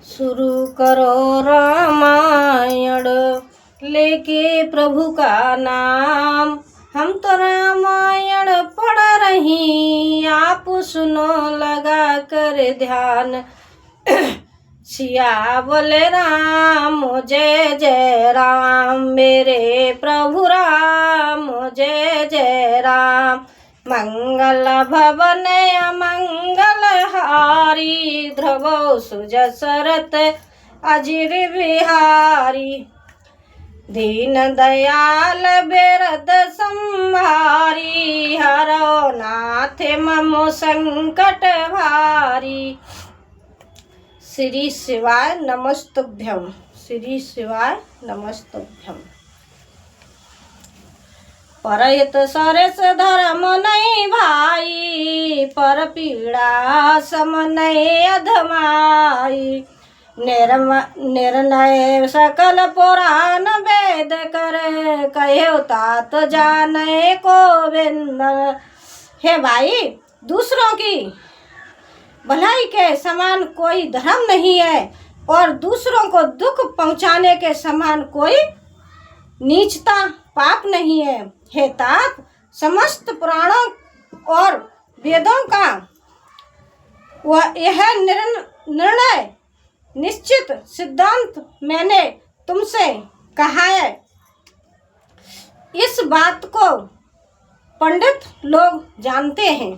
शुरू करो रामायण लेके प्रभु का नाम। हम तो रामायण पढ़ रही, आप सुनो लगा कर ध्यान। सिया बोले राम जय जय राम, मेरे प्रभु राम जय जय राम। मंगल भवन अमंगल हारी, ध्रुव सुजसरत अजिर बिहारी। दीन दयाल बिरद संहारी, हरो नाथ मम संकट भारी। श्री शिवाय नमस्तुभ्यम, श्री शिवाय नमस्तुभ्यम। परहित सरस धर्म नहीं भाई, पर पीड़ा सम नहीं अधमाई। निर्णय सकल पुराण वेद कर, कहे तात जाने गोविंद। हे भाई, दूसरों की भलाई के समान कोई धर्म नहीं है, और दूसरों को दुख पहुंचाने के समान कोई नीचता पाप नहीं है। हे तात, समस्त पुराणों और वेदों का यह निर्णय निश्चित सिद्धांत मैंने तुमसे कहा है। इस बात को पंडित लोग जानते हैं।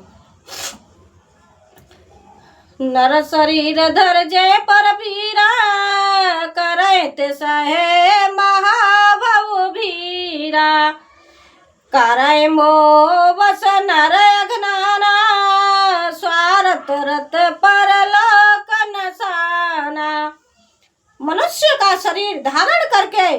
नर शरीर धर जय पर पीरा, करैत सहे महाभव भीरा। करै मोह बस नर अज्ञाना, स्वार्थ रत परलोक नसाना। मनुष्य का शरीर धारण करके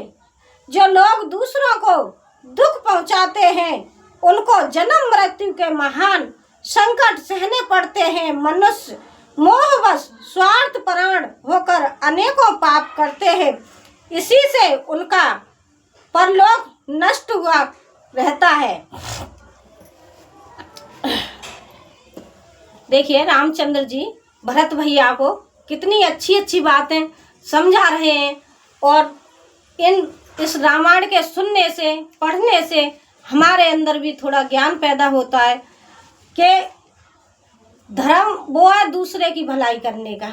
जो लोग दूसरों को दुख पहुंचाते हैं, उनको जन्म मृत्यु के महान संकट सहने पड़ते हैं। मनुष्य मोहवश स्वार्थपरायण होकर अनेकों पाप करते हैं, इसी से उनका परलोक नष्ट हुआ रहता है। देखिए, रामचंद्र जी भरत भैया को कितनी अच्छी अच्छी बातें समझा रहे हैं, और इस रामायण के सुनने से, पढ़ने से हमारे अंदर भी थोड़ा ज्ञान पैदा होता है कि धर्म वो है दूसरे की भलाई करने का।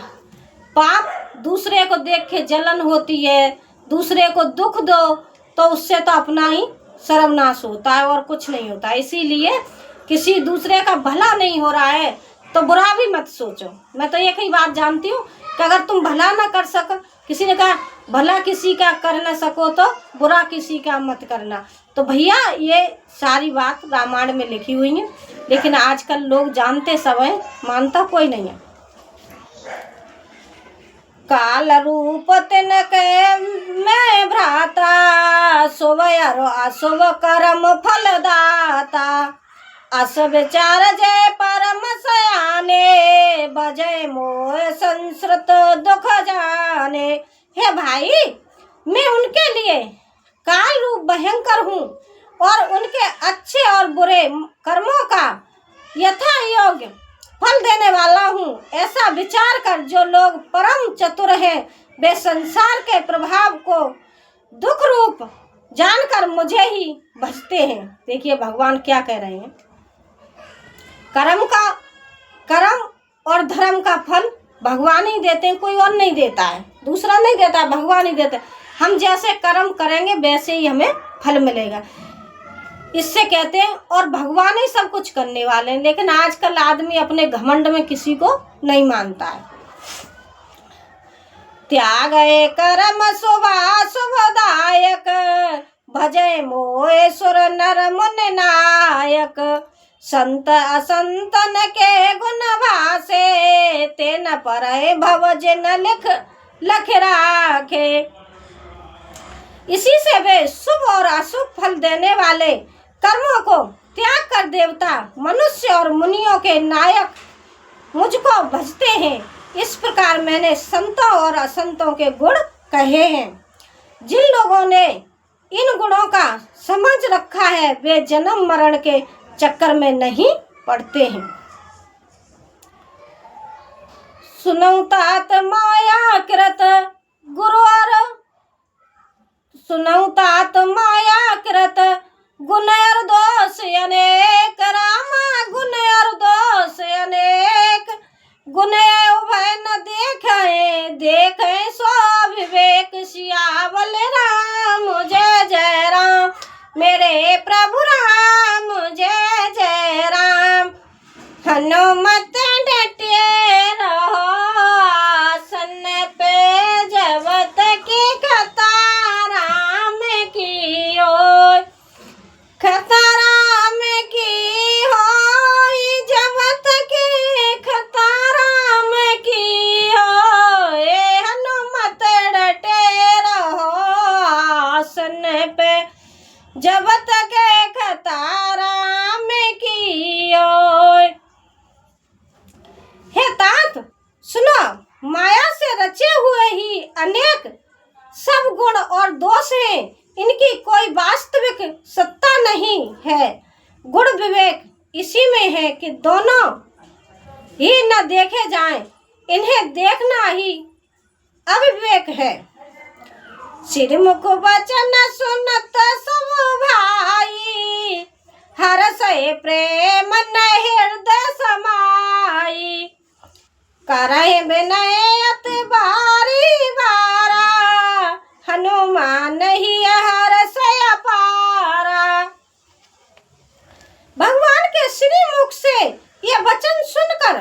पाप दूसरे को देख के जलन होती है, दूसरे को दुख दो तो उससे तो अपना ही सर्वनाश होता है और कुछ नहीं होता। इसीलिए किसी दूसरे का भला नहीं हो रहा है तो बुरा भी मत सोचो। मैं तो एक ही बात जानती हूँ कि अगर तुम भला ना कर सको, किसी ने कहा भला किसी का कर ना सको तो बुरा किसी का मत करना। तो भैया, ये सारी बात रामायण में लिखी हुई है, लेकिन आजकल लोग जानते सब हैं, मानता कोई नहीं है। काल रूप तिनक मैं भ्राता, शुभ अरो अशुभ कर्म फलदाता। अस विचार जय परम सयाने, बजय मोह संस्कृत दुख जाने। हे भाई, मैं उनके लिए काल रूप भयंकर हूँ, और उनके अच्छे और बुरे कर्मों का यथा योग्य फल देने वाला हूँ। ऐसा विचार कर जो लोग परम चतुर हैं, वे संसार के प्रभाव को दुख रूप जानकर मुझे ही भजते हैं। देखिए भगवान क्या कह रहे हैं। कर्म और धर्म का फल भगवान ही देते हैं, कोई और नहीं देता है, दूसरा नहीं देता है, भगवान ही देते हैं। हम जैसे कर्म करेंगे वैसे ही हमें फल मिलेगा, इससे कहते हैं। और भगवान ही सब कुछ करने वाले हैं, लेकिन आजकल आदमी अपने घमंड में किसी को नहीं मानता है। त्याग कर्म शुभदायक, भजय मोह सुर नर मुनि नायक। संत असंतन के गुण भासे, तेन परहि भव जिन लख राखे। इसी से वे शुभ और अशुभ फल देने वाले कर्मों को त्याग कर देवता, मनुष्य और मुनियों के नायक मुझको भजते हैं। इस प्रकार मैंने संतों और असंतों के गुण कहे हैं। जिन लोगों ने इन गुणों का समझ रखा है, वे जन्म मरण के चक्कर में नहीं पड़ते हैं। सुनऊ तात माया कृत गुरु और सुनऊ तात माया कृत गुण और दोष अनेक रामा गुण और दोष अनेक गुण उभय न देखे सो विवेक सियावल राम जय जय राम मेरे प्रभु राम जय जय राम। हनुमत डटे रहो आसन पे जब तक खतारा में की हो खतारा में की हो जब तक खतारा में की हो ए हनुमत डटे रहो आसन पे जब तक खतारा में की हो। हे तात सुनो, माया से रचे हुए ही अनेक सब गुण और दोष हैं, इनकी कोई वास्तविक सत्ता नहीं है। गुण विवेक इसी में है कि दोनों ही न देखे जाएं, इन्हें देखना ही अविवेक है। सिरमुख वचन सुनत सब भाई हर्षे प्रेम न हृदय समाई करहि विनय अति बारी बारा हनुमान ही हर्षय अपारा। भगवान के श्री मुख से ये वचन सुनकर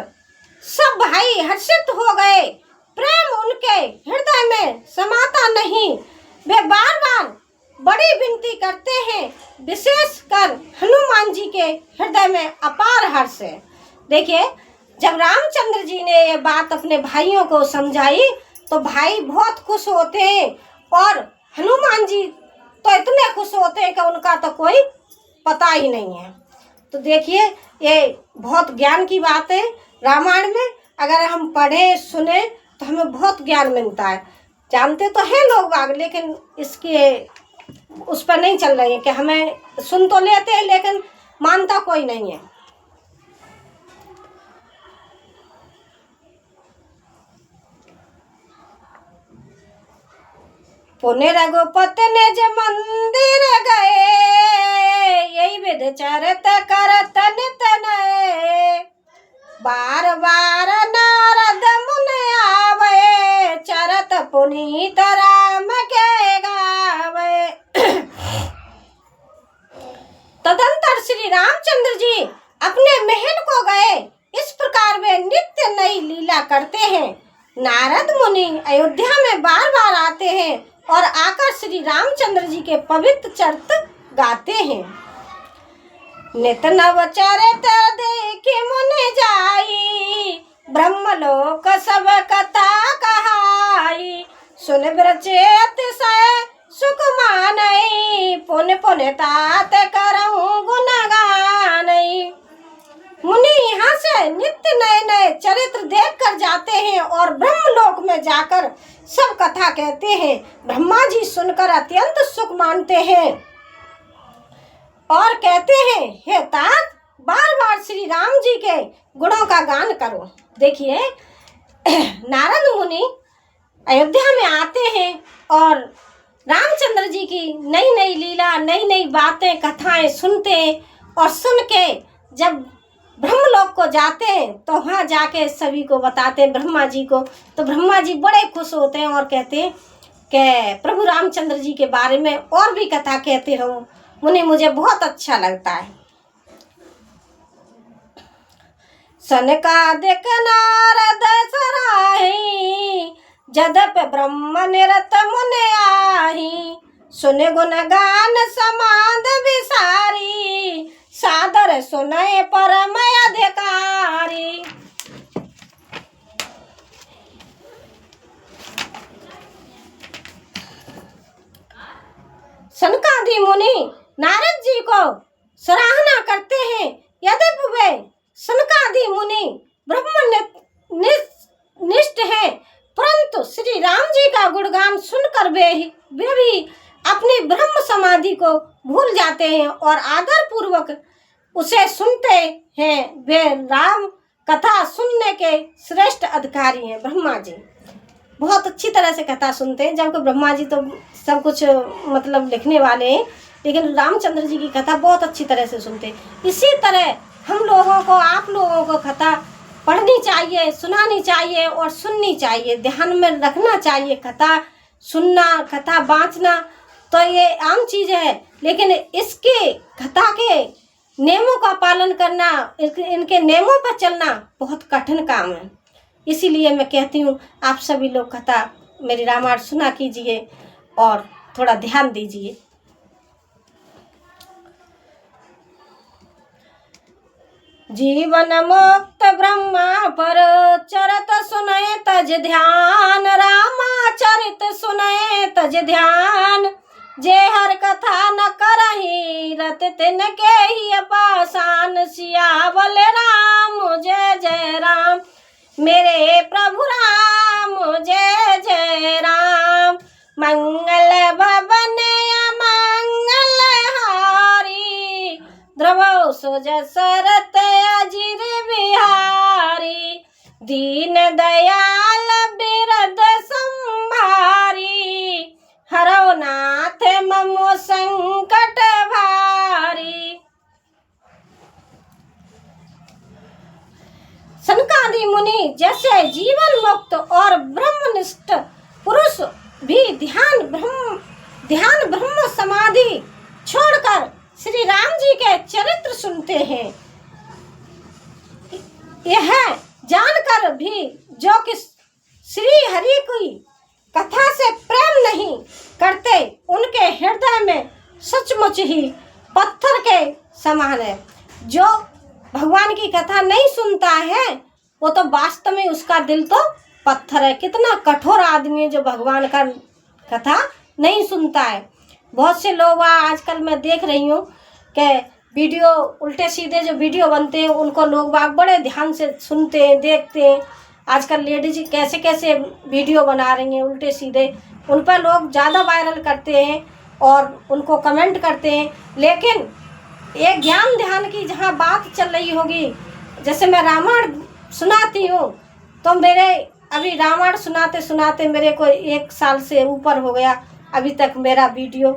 सब भाई हर्षित हो गए। प्रेम उनके हृदय में समाता नहीं। वे बार बार बड़ी विनती करते हैं। विशेष कर हनुमान जी के हृदय में अपार हर्ष है। देखिए, जब रामचंद्र जी ने ये बात अपने भाइयों को समझाई तो भाई बहुत खुश होते हैं और हनुमान जी तो इतने खुश होते हैं कि उनका तो कोई पता ही नहीं है। तो देखिए, ये बहुत ज्ञान की बात है। रामायण में अगर हम पढ़े सुने तो हमें बहुत ज्ञान मिलता है। जानते तो हैं लोग बाग, लेकिन इसके उस पर नहीं चल रही है कि हमें सुन तो लेते हैं लेकिन मानता कोई नहीं है। पुण्य रघुपति निज मंदिर गए यही विध चरत करत नित नए बार बार नारद मुनि आवे चरत पुनीत राम के गावे। तदंतर श्री रामचंद्र जी अपने महल को गए। इस प्रकार वे नित्य नई लीला करते हैं। नारद मुनि अयोध्या में बार बार आते हैं और आकर श्री रामचंद्र जी के पवित्र चरित्र गाते हैं। नित नव चरित देखि मुनि जाई ब्रह्मलोक सब कथा कहाई सुन ब्रचे अतिशय सुख मानई पुन पुन तात करऊं गुण गानई। मुनि यहाँ से नित्य नए नए चरित्र देख कर जाते हैं और ब्रह्मलोक में जाकर सब कथा कहते हैं। ब्रह्मा जी सुनकर अत्यंत सुख मानते हैं और कहते हैं, हे तात बार बार श्री राम जी के गुणों का गान करो। देखिए, नारद मुनि अयोध्या में आते हैं और रामचंद्र जी की नई नई लीला नई नई बातें कथाएं सुनते हैं और सुन के जब ब्रह्मलोक को जाते हैं तो वहाँ जाके सभी को बताते हैं ब्रह्मा जी को। तो ब्रह्मा जी बड़े खुश होते हैं और कहते हैं कि प्रभु रामचंद्र जी के बारे में और भी कथा कहते रहो, मुनि मुझे बहुत अच्छा लगता है। सनकादिक नारद सराही जदप ब्रह्म निरत मुनि आही सुन गुण गान समाद विसारी सादर सुनय परम अधिकारी। सनकादि मुनि नारद जी को सराहना करते हैं। यद्यपि वे सनकादि मुनि ब्रह्मनिष्ठ हैं, परंतु श्री राम जी का गुणगान सुनकर वे भी अपनी ब्रह्म समाधि को भूल जाते हैं और आदर पूर्वक उसे सुनते हैं। वे राम कथा सुनने के श्रेष्ठ अधिकारी हैं ब्रह्मा जी। बहुत अच्छी तरह से कथा सुनते हैं, जबकि ब्रह्मा जी तो सब कुछ मतलब लिखने वाले हैं, लेकिन रामचंद्र जी की कथा बहुत अच्छी तरह से सुनते हैं। इसी तरह हम लोगों को, आप लोगों को कथा पढ़नी चाहिए, सुनानी चाहिए और सुननी चाहिए, ध्यान में रखना चाहिए। कथा सुनना, कथा बाँचना तो ये आम चीज़ है, लेकिन इसके कथा के नियमों का पालन करना, इनके नियमों पर चलना बहुत कठिन काम है। इसीलिए मैं कहती हूँ आप सभी लोग कथा मेरी रामायण सुना कीजिए और थोड़ा ध्यान दीजिए। जीवन मुक्त ब्रह्मा पर चरत सुनय तज ध्यान, रामा चरित सुनय तज ध्यान। जे हर कथा न करही रत तिनके ही पासान, सियावल राम जय जय राम, मेरे प्रभु राम जय जय राम। मंगल भवन मंगल हारी, ध्रुव सुज सरत अजिर बिहारी, दीन दयाल बिरद संभारी, हरो नाथ ममो संकट भारी। सनकादि मुनि जैसे जीवन मुक्त और ब्रह्मनिष्ठ पुरुष भी ध्यान ब्रह्म समाधि छोड़कर श्री राम जी के चरित्र सुनते हैं। यह जानकर भी जो कि श्री हरि की कथा से प्रेम नहीं करते, उनके हृदय में सचमुच ही पत्थर के समान है। जो भगवान की कथा नहीं सुनता है वो तो वास्तव में उसका दिल तो पत्थर है। कितना कठोर आदमी है जो भगवान का कथा नहीं सुनता है। बहुत से लोग आजकल मैं देख रही हूँ कि वीडियो उल्टे सीधे जो वीडियो बनते हैं उनको लोग बड़े ध्यान से सुनते हैं, देखते हैं। आजकल लेडीज कैसे कैसे वीडियो बना रही हैं उल्टे सीधे, उन पर लोग ज़्यादा वायरल करते हैं और उनको कमेंट करते हैं। लेकिन एक ज्ञान ध्यान की जहाँ बात चल रही होगी, जैसे मैं रामायण सुनाती हूँ तो मेरे अभी रामायण सुनाते सुनाते मेरे को 1 साल से ऊपर हो गया, अभी तक मेरा वीडियो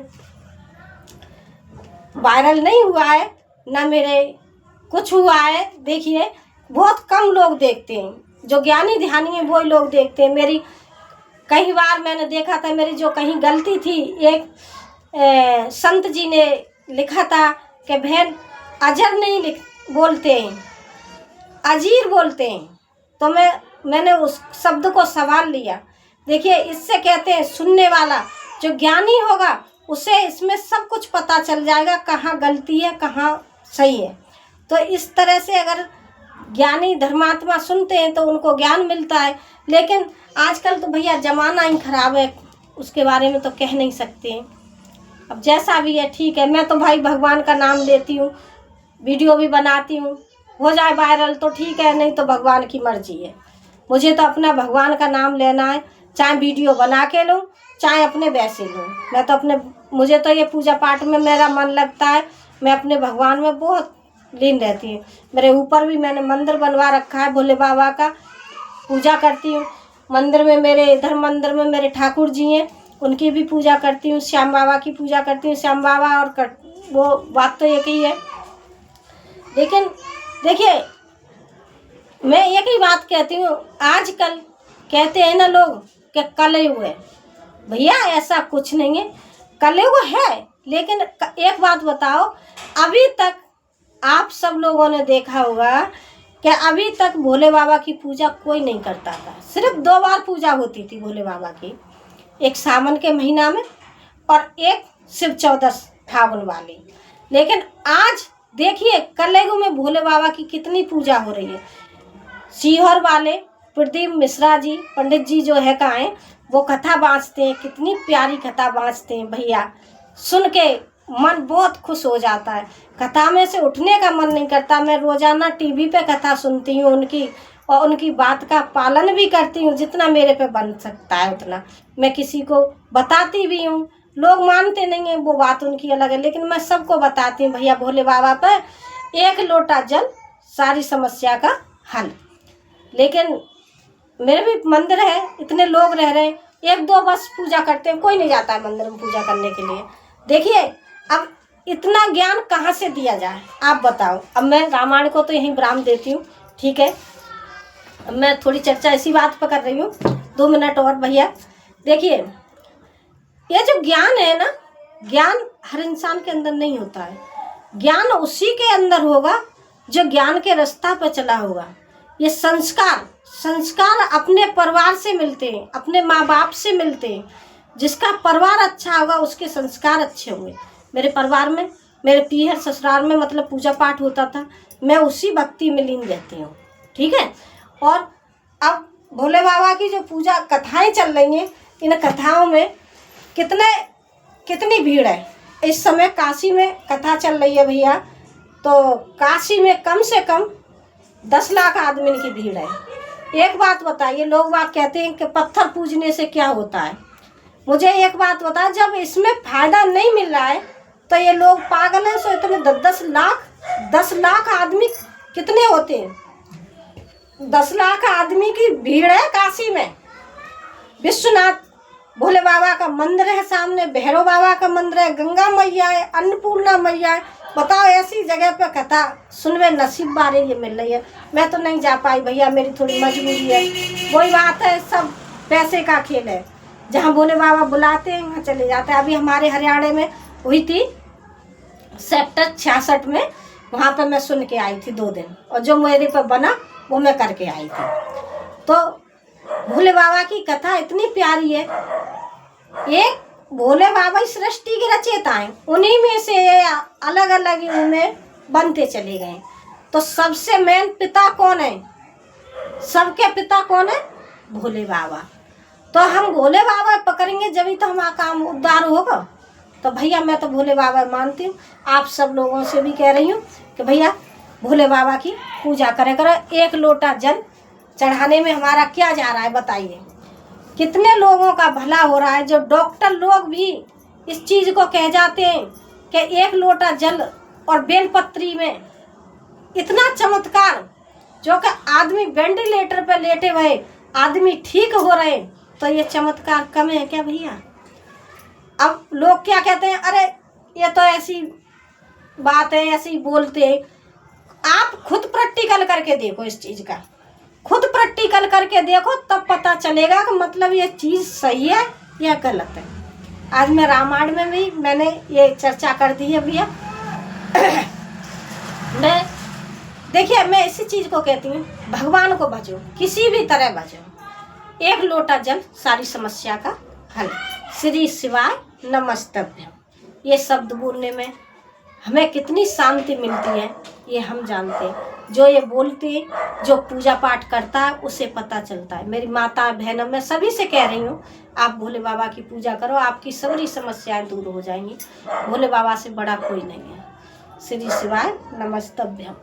वायरल नहीं हुआ है, ना मेरे कुछ हुआ है। देखिए बहुत कम लोग देखते हैं, जो ज्ञानी ध्यानी हैं वो लोग देखते हैं। मेरी कई बार मैंने देखा था, मेरी जो कहीं गलती थी, एक संत जी ने लिखा था कि बहन अजर नहीं बोलते हैं, अजीर बोलते हैं, तो मैंने उस शब्द को सवाल लिया। देखिए इससे कहते हैं सुनने वाला जो ज्ञानी होगा उसे इसमें सब कुछ पता चल जाएगा, कहाँ गलती है कहाँ सही है। तो इस तरह से अगर ज्ञानी धर्मात्मा सुनते हैं तो उनको ज्ञान मिलता है। लेकिन आजकल तो भैया ज़माना ही ख़राब है, उसके बारे में तो कह नहीं सकते हैं। अब जैसा भी है ठीक है, मैं तो भाई भगवान का नाम लेती हूँ, वीडियो भी बनाती हूँ, हो जाए वायरल तो ठीक है, नहीं तो भगवान की मर्जी है। मुझे तो अपना भगवान का नाम लेना है, चाहे वीडियो बना के लूँ चाहे अपने वैसे लूँ। मैं तो मुझे तो ये पूजा पाठ में मेरा मन लगता है, मैं अपने भगवान में बहुत लीन रहती हूँ। मेरे ऊपर भी मैंने मंदिर बनवा रखा है, भोले बाबा का पूजा करती हूँ। मंदिर में मेरे ठाकुर जी हैं, उनकी भी पूजा करती हूँ। श्याम बाबा की पूजा करती हूँ, श्याम बाबा और वो बात तो एक ही है। लेकिन देखिए मैं एक ही बात कहती हूँ, आजकल कहते हैं ना लोग कि कलयुग है, भैया ऐसा कुछ नहीं है, कलयुग है। लेकिन एक बात बताओ, अभी तक आप सब लोगों ने देखा होगा कि अभी तक भोले बाबा की पूजा कोई नहीं करता था। सिर्फ 2 बार पूजा होती थी भोले बाबा की, एक सावन के महीना में और एक शिव चौदस फागुन वाली। लेकिन आज देखिए कलयुग में भोले बाबा की कितनी पूजा हो रही है। सीहोर वाले प्रदीप मिश्रा जी पंडित जी जो है कहाँ हैं, वो कथा बाँचते हैं, कितनी प्यारी कथा बाँचते हैं भैया, सुन के मन बहुत खुश हो जाता है। कथा में से उठने का मन नहीं करता। मैं रोजाना टीवी पे कथा सुनती हूँ उनकी, और उनकी बात का पालन भी करती हूँ, जितना मेरे पे बन सकता है उतना मैं किसी को बताती भी हूँ। लोग मानते नहीं हैं, वो बात उनकी अलग है, लेकिन मैं सबको बताती हूँ भैया भोले बाबा पर 1 लोटा जल सारी समस्या का हल। लेकिन मेरे भी मंदिर है, इतने लोग रह रहे हैं, 1-2 बस पूजा करते हैं, कोई नहीं जाता है मंदिर में पूजा करने के लिए। देखिए अब इतना ज्ञान कहाँ से दिया जाए, आप बताओ। अब मैं रामायण को तो यहीं विराम देती हूँ, ठीक है। अब मैं थोड़ी चर्चा इसी बात पर कर रही हूँ, 2 मिनट और भैया। देखिए ये जो ज्ञान है ना, ज्ञान हर इंसान के अंदर नहीं होता है। ज्ञान उसी के अंदर होगा जो ज्ञान के रास्ता पर चला होगा। ये संस्कार अपने परिवार से मिलते हैं, अपने माँ बाप से मिलते हैं। जिसका परिवार अच्छा होगा उसके संस्कार अच्छे होंगे। मेरे परिवार में, मेरे पीहर ससुराल में मतलब पूजा पाठ होता था, मैं उसी भक्ति में लीन रहती हूँ, ठीक है। और अब भोले बाबा की जो पूजा कथाएं चल रही हैं, इन कथाओं में कितनी भीड़ है। इस समय काशी में कथा चल रही है भैया, तो काशी में कम से कम 10 लाख आदमी की भीड़ है। एक बात बताइए, लोग बात कहते हैं कि पत्थर पूजने से क्या होता है। मुझे एक बात बता, जब इसमें फायदा नहीं मिल रहा है तो ये लोग पागल हैं। सो इतने 10 लाख आदमी कितने होते हैं? 10 लाख आदमी की भीड़ है काशी में। विश्वनाथ भोले बाबा का मंदिर है, सामने भैरव बाबा का मंदिर है, गंगा मैया है, अन्नपूर्णा मैया है। बताओ ऐसी जगह पे कथा सुनवे नसीब बारे ये मिल रही है। मैं तो नहीं जा पाई भैया, मेरी थोड़ी मजबूरी है। वही बात है, सब पैसे का खेल है। जहाँ भोले बाबा बुलाते हैं वहाँ चले जाते हैं। अभी हमारे हरियाणा में हुई थी सेक्टर 66 में, वहाँ पे मैं सुन के आई थी 2 दिन, और जो मेरे पर बना वो मैं करके आई थी। तो भोले बाबा की कथा इतनी प्यारी है। एक भोले बाबा इस सृष्टि के रचयिता हैं, उन्हीं में से अलग अलग उनमें बनते चले गए। तो सबसे मेन पिता कौन है? सबके पिता कौन है? भोले बाबा। तो हम भोले बाबा पकड़ेंगे जब ही तो हमारा काम उद्धार होगा। तो भैया मैं तो भोले बाबा मानती हूँ, आप सब लोगों से भी कह रही हूँ कि भैया भोले बाबा की पूजा करे करो। 1 लोटा जल चढ़ाने में हमारा क्या जा रहा है बताइए। कितने लोगों का भला हो रहा है। जो डॉक्टर लोग भी इस चीज़ को कह जाते हैं कि 1 लोटा जल और बेलपत्री में इतना चमत्कार, जो कि आदमी वेंटिलेटर पर लेटे हुए आदमी ठीक हो रहे, तो ये चमत्कार कम है क्या भैया? अब लोग क्या कहते हैं, अरे ये तो ऐसी बात है, ऐसे ही बोलते हैं। आप खुद प्रैक्टिकल करके देखो, इस चीज़ का खुद प्रैक्टिकल करके देखो, तब पता चलेगा कि मतलब ये चीज़ सही है या गलत है। आज मैं रामायण में भी मैंने ये चर्चा कर दी है भैया। देखिए मैं इसी चीज़ को कहती हूँ, भगवान को भजो, किसी भी तरह भजो। 1 लोटा जल सारी समस्या का हल। श्री शिवाय नमस्तभ्यम, ये शब्द बोलने में हमें कितनी शांति मिलती है ये हम जानते हैं। जो ये बोलते, जो पूजा पाठ करता है उसे पता चलता है। मेरी माता बहनों, मैं सभी से कह रही हूँ, आप भोले बाबा की पूजा करो, आपकी सारी समस्याएं दूर हो जाएंगी। भोले बाबा से बड़ा कोई नहीं है। श्री शिवाय नमस्तभ्यम।